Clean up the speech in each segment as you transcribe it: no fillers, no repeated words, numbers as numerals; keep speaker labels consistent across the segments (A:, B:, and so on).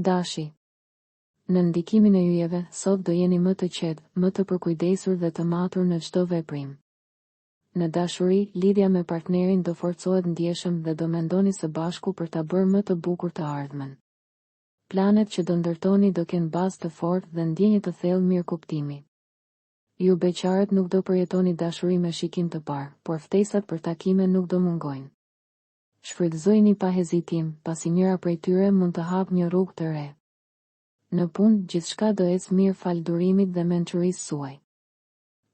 A: Dashi. Në ndikimin e yjeve, sot do jeni më të qetë, më të përkujdesur dhe të matur në çdo veprim. Në dashuri, lidhja me partnerin do forcohet ndjeshëm dhe do mendoni së bashku për ta bërë më të bukur të ardhmen. Planet që do ndërtoni do kenë bazë të fortë dhe ndjenjë të thellë mirëkuptimi. Ju beqarët nuk do përjetoni dashuri me shikim të parë, por ftesat për takime nuk do mungojnë. Shfrytëzojini pa hezitim, pasi njëra prej tyre mund të hapë një rrugë të re. Në punë, gjithçka do ecë mirë fal durimit dhe mençurisë suaj.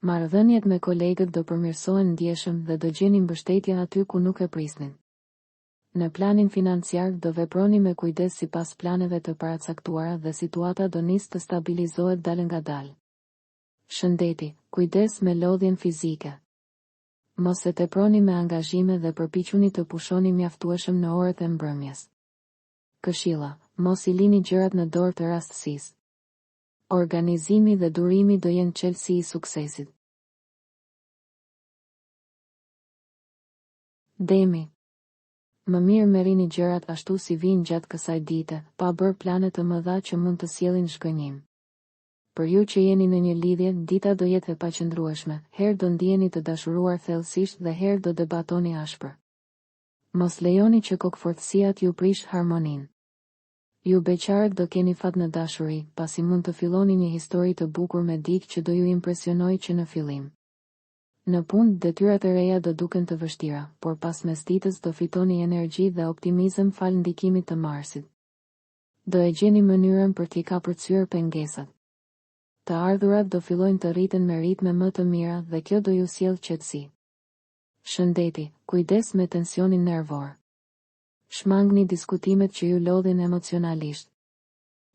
A: Marrëdhëniet me kolegët do përmirësohen ndjeshëm dhe do gjeni mbështetje aty ku nuk e prisnin. Në planin financiar do veproni me kujdes sipas planeve të paracaktuara dhe situata do nisë të stabilizohet dal nga dal. Shëndeti, kujdes me lodhjen fizike. Mos e teproni me angazhime dhe përpiquni të pushoni mjaftueshëm në orët e mbrëmjes. Këshilla, mos i lini gjërat në dorë të rastësisë. Organizimi dhe durimi do jenë çelësi i suksesit. Demi. Më mirë merrini gjërat ashtu si vinë gjatë kësaj dite, pa bërë plane të mëdha që mund të sjellin shkënjim. Për ju që jeni në një lidhje, dita do jetë e paqëndrueshme, herë do ndjeni të dashuruar thellësisht dhe herë do debatoni ashpër. Mos lejoni që kokfortësiat ju prish harmoninë. Ju beqarët do keni fat në dashuri, pasi mund të filloni një histori të bukur me dikë që do ju impresionojë që në fillim. Në punë, detyrat e reja do duken të vështira, por pas mesditës do fitoni energji dhe optimizëm fal ndikimit të Marsit. Do e gjeni mënyrën për t'i kapërcyer pengesat. Të ardhurat do fillojnë të rriten me ritme më të mira dhe kjo do ju sjellë qetësi. Shëndeti, kujdes me tensionin nervor. Shmangni diskutimet që ju lodhin emocionalisht.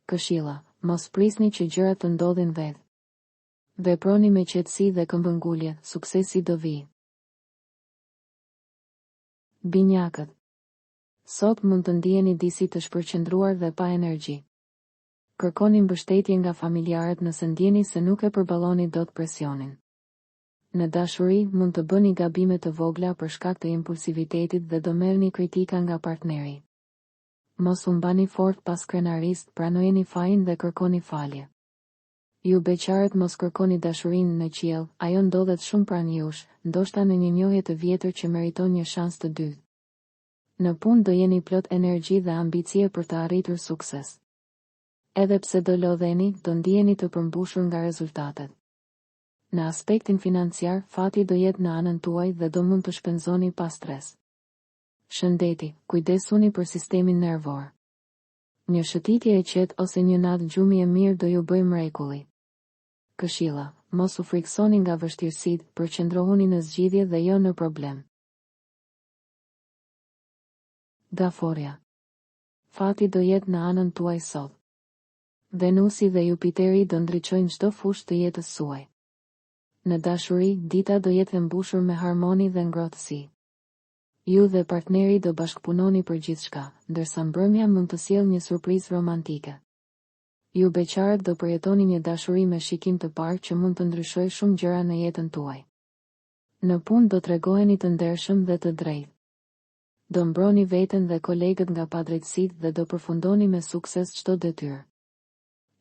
A: Këshilla, mos prisni që gjërat të ndodhin vetë. Veproni me qetësi dhe këmbëngulje, suksesi do vi. Binjakët. Sot mund të ndiheni disi të shpërqendruar dhe pa energji. Kërkoni mbështetje nga familjarët nëse ndjeni se nuk e përballoni dot presionin. Në dashuri, mund të bëni gabime të vogla për shkak të impulsivitetit dhe do merrni kritika nga partneri. Mos u mbani fort pas krenarisë, pranojeni fajin dhe kërkoni falje. Ju beqarët mos kërkoni dashurinë në qiell, ajo ndodhet shumë pranë jush, ndoshta në një njohje të vjetër që meriton një shans të dytë. Në punë do jeni plot energji dhe ambicie për të arritur sukses. Edhe pse do lodheni, do ndiheni të përmbushur nga rezultatet. Në aspektin financiar, fati do jetë në anën tuaj dhe do mund të shpenzoni pa stres. Shëndeti, kujdesuni për sistemin nervor. Një shëtitje e qetë ose një natë gjumi e mirë do ju bëjë mrekulli. Këshilla, mos u friksoni nga vështirësitë, përqendrohuni në zgjidhje dhe jo në problem. Daforia. Fati do jetë në anën tuaj sot. Venusi dhe Jupiteri do ndriçojnë çdo fushë të jetës suaj. Në dashuri, dita do jetë e mbushur me harmoni dhe ngrohtësi. Ju dhe partneri do bashkëpunoni për gjithçka, ndërsa mbrëmja mund të sjellë një surprizë romantike. Ju beqarët do përjetoni një dashuri me shikim të parë që mund të ndryshojë shumë gjëra në jetën tuaj. Në punë do tregoheni të ndershëm dhe të drejtë. Do mbroni veten dhe kolegët nga padrejtësitë dhe do përfundoni me sukses çdo detyrë.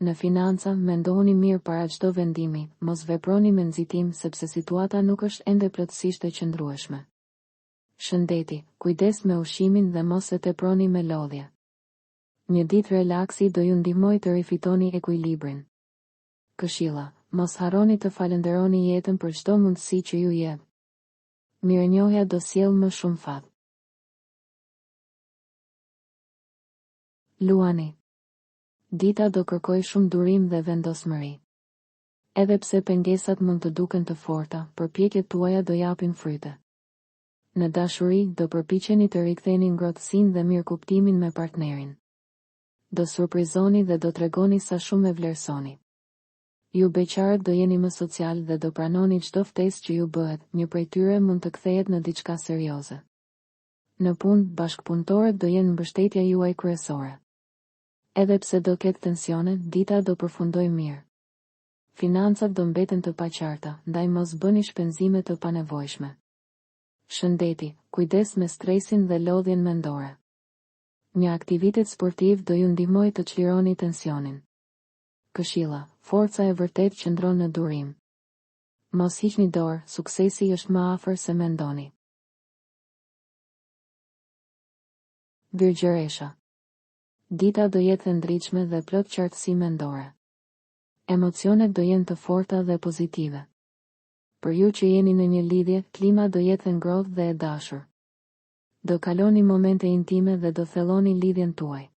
A: Në financa, mendohuni mirë para çdo vendimi, mos veproni me nxitim sepse situata nuk është ende plotësisht e qëndrueshme. Shëndeti, kujdes me ushqimin dhe mos e teproni me lodhje. Një ditë relaksi do ju ndihmojë të rifitoni ekuilibrin. Këshilla, mos harroni të falenderoni jetën për çdo mundësi që ju jep. Mirënjohja do sjellë më shumë fat. Luani. Dita do kërkoj shumë durim dhe vendosmëri. Edhe pse pengesat mund të duken të forta, përpjekjet tuaja do japin fryte. Në dashuri, do përpiqeni të riktheni ngrohtësinë dhe mirëkuptimin me partnerin. Do surprizoni dhe do tregoni sa shumë e vlerësoni. Ju beqarët do jeni më social dhe do pranoni çdo ftesë që ju bëhet, një prej tyre mund të kthehet në diçka serioze. Në punë, bashkëpunëtorët do jenë mbështetja juaj kryesore. Edhe pse do ketë tensione, dita do përfundojë mirë. Financat do mbeten të paqarta, ndaj mos bëni shpenzime të panevojshme. Shëndeti, kujdes me stresin dhe lodhjen mendore. Një aktivitet sportiv do ju ndihmojë të çlironi tensionin. Këshilla, forca e vërtet qëndron në durim. Mos hiqni dorë, suksesi është më afër se mendoni. Virgjëresha. Dita do jetë e ndritshme dhe plot qartësi mendore. Emocionet do jenë të forta dhe pozitive. Për ju që jeni në një lidhje, klima do jetë e ngrohtë dhe e dashur. Do kaloni momente intime dhe do thelloni lidhjen tuaj.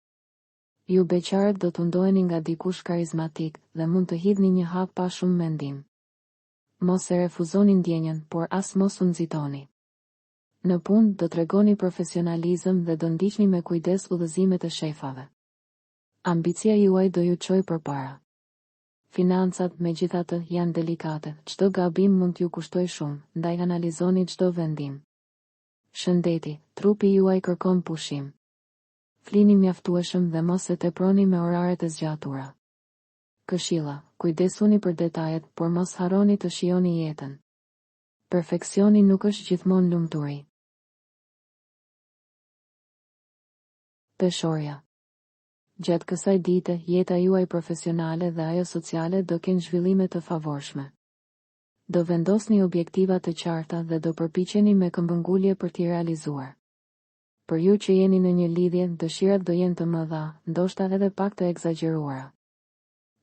A: Ju beqarët do të ndoheni nga dikush karizmatik dhe mund të hidhni një hap pa shumë mendim. Mos e refuzoni ndjenjen, por as mos u nxitoni. Në punë do tregoni profesionalizëm dhe do ndiqni me kujdes udhëzimet e shefave. Ambicia juaj do ju çojë përpara. Financat, megjithatë, janë delikate. Çdo gabim mund t'ju kushtoj shumë, ndaj analizoni çdo vendim. Shëndeti, trupi juaj kërkon pushim. Flini mjaftueshëm dhe mos e teproni me oraret e zgjatura. Këshilla, kujdesuni për detajet, por mos harroni të shijoni jetën. Perfeksioni nuk është gjithmonë lumturi. Peshorja. Gjatë kësaj dite, jeta juaj profesionale dhe ajo sociale do kenë zhvillime të favorshme. Do vendosni objektiva të qarta dhe do përpiqeni me këmbëngulje për t'i realizuar. Për ju që jeni në një lidhje, dëshirat do jenë të mëdha, ndoshta edhe pak të egzageruara.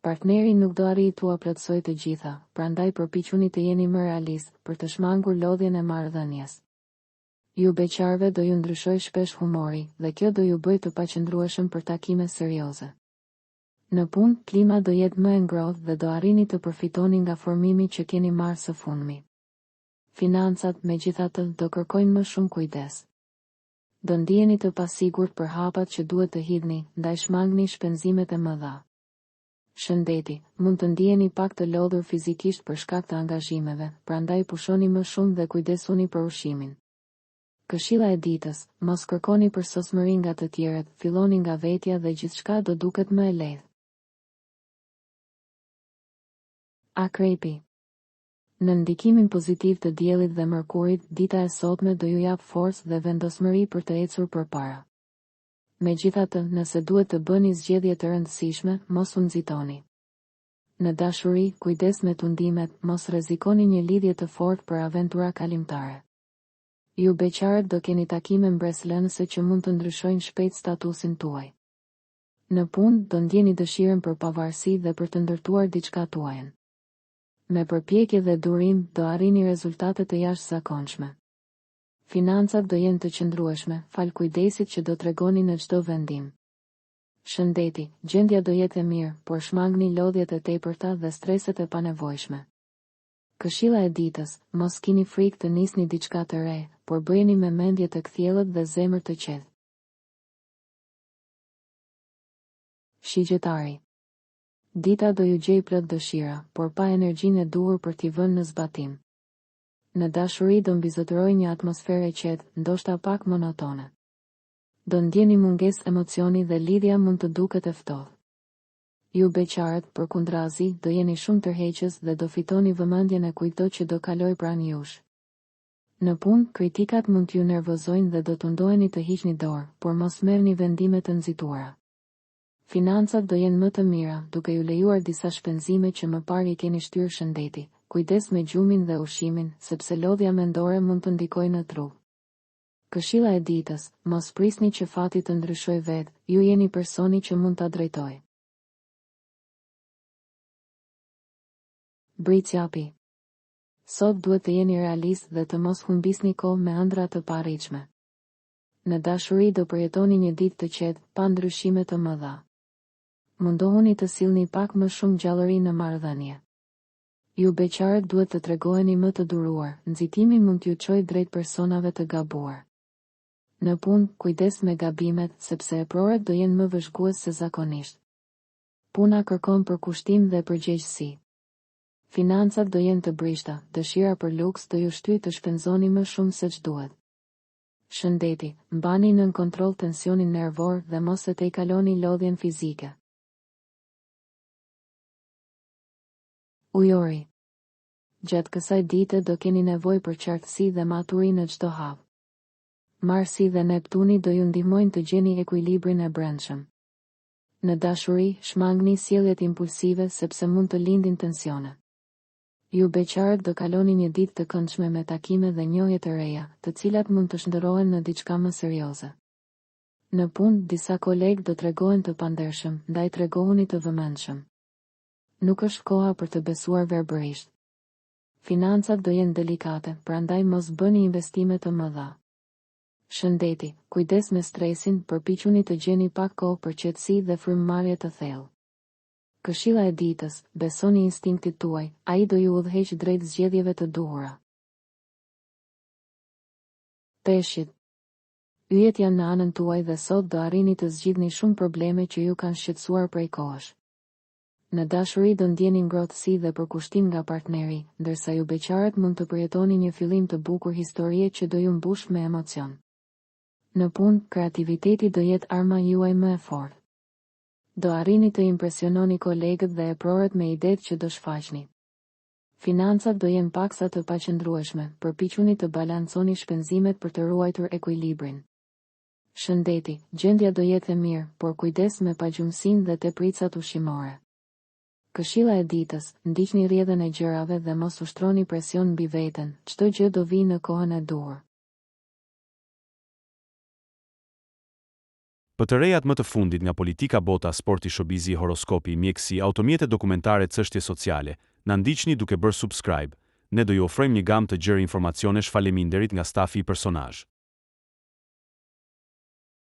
A: Partneri nuk do arrijë t'ua plotësojë të gjitha, prandaj përpiquni të jeni më realist për të shmangur lodhjen e marrëdhënies. Ju beqarve do ju ndryshoj shpesh humori, dhe kjo do ju bëjë të paqëndrueshëm për takime serioze. Në punë, klima do jetë më e ngrohtë dhe do arrini të përfitoni nga formimi që keni marrë së fundmi. Financat, megjithatë, do kërkojnë më shumë kujdes. Do ndiheni të pasigurt për hapat që duhet të hidhni, ndaj shmangni shpenzimet e mëdha. Shëndeti, mund të ndiheni pak të lodhur fizikisht për shkak të angazhimeve, prandaj pushoni më shumë dhe kujdesuni për ushqimin. Këshilla e ditës, mos kërkoni për sosmëri nga të tjerët, filloni nga vetja dhe gjithçka do duket më e lehtë. Akrepi. Në ndikimin pozitiv të diellit dhe mërkurit, dita e sotme do ju jap forcë dhe vendosmëri për të ecur përpara. Megjithatë, nëse duhet të bëni zgjedhje të rëndësishme, mos u nxitoni. Në dashuri, kujdes me tundimet, mos rrezikoni një lidhje të fortë për aventura kalimtare. Ju beqarët do keni takime mbreslënëse që mund të ndryshojnë shpejt statusin tuaj. Në punë, do ndjeni dëshirën për pavarësi dhe për të ndërtuar diçka tuajën. Me përpjekje dhe durim, do arrini rezultate të jashtëzakonshme. Financat do jenë të qëndrueshme, fal kujdesit që do tregoni në çdo vendim. Shëndeti, gjendja do jetë e mirë, por shmangni lodhjet e tepërta dhe streset e panevojshme. Këshilla e ditës, mos kini frikë të nisni diçka të re, por bëjeni me mendje të kthjellët dhe zemër të qetë. Shigjetari. Dita do ju gjej plot dëshira, por pa energjinë e duhur për t'i vënë në zbatim. Në dashuri do mbizotëroj një atmosferë e qetë, ndoshta pak monotone. Do ndjeni mungesë emocioni dhe lidhja mund të duket e ftohtë. Ju beqarët, përkundrazi, do jeni shumë tërheqës dhe do fitoni vëmendjen e kujtdo që do kaloj pranë jush. Në punë, kritikat mund t'ju nervozojnë dhe do të ndoheni të hiqni dorë, por mos merrni vendime të nxituara. Financat do jenë më të mira, duke ju lejuar disa shpenzime që më parë i keni shtyrë. Shëndeti, kujdes me gjumin dhe ushqimin, sepse lodhja mendore mund të ndikojë në trup. Këshilla e ditës, mos prisni që fati të ndryshojë vetë, ju jeni personi që mund ta drejtojë. Britsjapi. Sot duhet të jeni realist dhe të mos humbisni kohë me ëndra të parritshme. Në dashuri do përjetoni një ditë të qetë, pa ndryshime të mëdha. Mundohuni të sillni pak më shumë gjallëri në marrëdhënie. Ju beqarët duhet të tregoheni më të duruar, nxitimi mund t'ju çojë drejt personave të gabuar. Në punë, kujdes me gabimet, sepse eproret do jenë më vëzhgues se zakonisht. Puna kërkon përkushtim dhe përgjegjësi. Financat do jenë të brishta, dëshira për luks do ju shtyjë të shpenzoni më shumë se ç'duhet. Shëndeti, mbani nën kontroll tensionin nervor dhe mos e tejkaloni lodhjen fizike. Ujori. Gjatë kësaj dite do keni nevojë për qartësi dhe maturi në çdo hap. Marsi dhe Neptuni do ju ndihmojnë të gjeni ekuilibrin e brendshëm. Në dashuri, shmangni sjelljet impulsive sepse mund të lindin tensione. Ju beqarët do kaloni një ditë të këndshme me takime dhe njohje të reja, të cilat mund të shndërrohen në diçka më serioze. Në punë, disa kolegë do tregohen të pandershëm, ndaj tregohuni të vëmendshëm. Nuk është koha për të besuar verbërisht. Financat do jenë delikate, prandaj mos bëni investime të mëdha. Shëndeti, kujdes me stresin, përpiquni të gjeni pak kohë për qetësi dhe frymëmarrje të thellë. Këshilla e ditës, besoni instinktit tuaj, ai do ju udhëheq drejt zgjedhjeve të duhura. Peshqit. Yjet janë në anën tuaj dhe sot do arrini të zgjidhni shumë probleme që ju kanë shqetësuar prej kohësh. Në dashuri do ndjeni ngrohtësi dhe përkushtim nga partneri, ndërsa ju beqarët mund të përjetoni një fillim të bukur historie që do ju mbush me emocion. Në punë, kreativiteti do jetë arma juaj më e fortë. Do arrini të impresiononi kolegët dhe eprorët me idetë që do shfaqni. Financat do jenë paksa të paqëndrueshme, përpiquni të balanconi shpenzimet për të ruajtur ekuilibrin. Shëndeti, gjendja do jetë e mirë, por kujdes me pagjumsinë dhe tepricat ushqimore. Këshilla e ditës, ndiqni rrjedhën e gjërave dhe mos ushtroni presion mbi veten, çdo gjë do vijë në kohën e duhur.
B: Për të rejat më të fundit nga politika, bota, sporti, shobizi, horoskopi, mjekësi, automjete dokumentare, çështje sociale, na ndiqni duke bërë subscribe. Ne do ju ofrojmë një gamë të gjerë informacionesh. Faleminderit nga stafi i personazh.